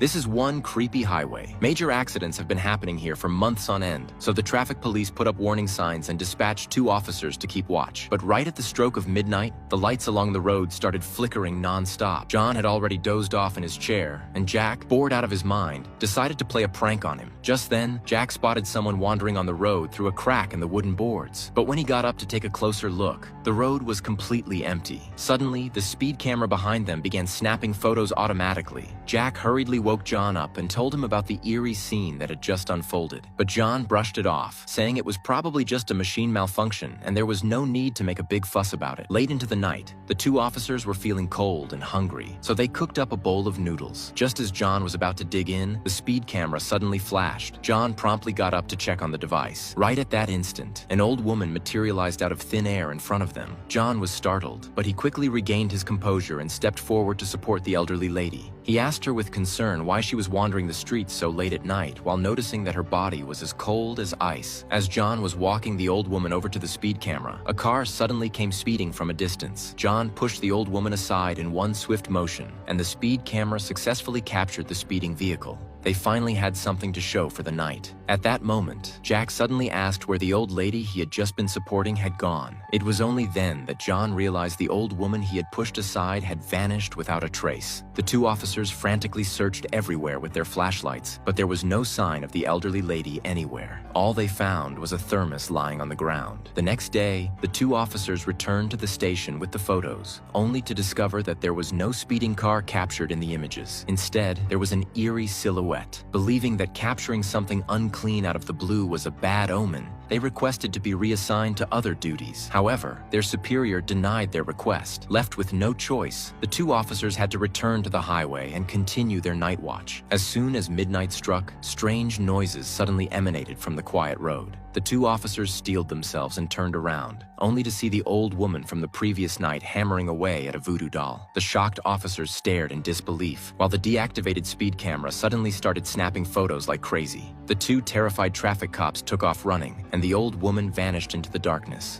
This is one creepy highway. Major accidents have been happening here for months on end, so the traffic police put up warning signs and dispatched 2 officers to keep watch. But right at the stroke of midnight, the lights along the road started flickering non-stop. John had already dozed off in his chair, and Jack, bored out of his mind, decided to play a prank on him. Just then, Jack spotted someone wandering on the road through a crack in the wooden boards. But when he got up to take a closer look, the road was completely empty. Suddenly, the speed camera behind them began snapping photos automatically. Jack hurriedly woke John up and told him about the eerie scene that had just unfolded. But John brushed it off, saying it was probably just a machine malfunction and there was no need to make a big fuss about it. Late into the night, the 2 officers were feeling cold and hungry, so they cooked up a bowl of noodles. Just as John was about to dig in, the speed camera suddenly flashed. John promptly got up to check on the device. Right at that instant, an old woman materialized out of thin air in front of them. John was startled, but he quickly regained his composure and stepped forward to support the elderly lady. He asked her with concern why she was wandering the streets so late at night while noticing that her body was as cold as ice. As John was walking the old woman over to the speed camera, a car suddenly came speeding from a distance. John pushed the old woman aside in one swift motion, and the speed camera successfully captured the speeding vehicle. They finally had something to show for the night. At that moment, Jack suddenly asked where the old lady he had just been supporting had gone. It was only then that John realized the old woman he had pushed aside had vanished without a trace. The 2 officers frantically searched everywhere with their flashlights, but there was no sign of the elderly lady anywhere. All they found was a thermos lying on the ground. The next day, the 2 officers returned to the station with the photos, only to discover that there was no speeding car captured in the images. Instead, there was an eerie silhouette. Believing that capturing something unclean out of the blue was a bad omen, they requested to be reassigned to other duties. However, their superior denied their request. Left with no choice, the 2 officers had to return to the highway and continue their night watch. As soon as midnight struck, strange noises suddenly emanated from the quiet road. The 2 officers steeled themselves and turned around, only to see the old woman from the previous night hammering away at a voodoo doll. The shocked officers stared in disbelief, while the deactivated speed camera suddenly started snapping photos like crazy. The 2 terrified traffic cops took off running, and the old woman vanished into the darkness.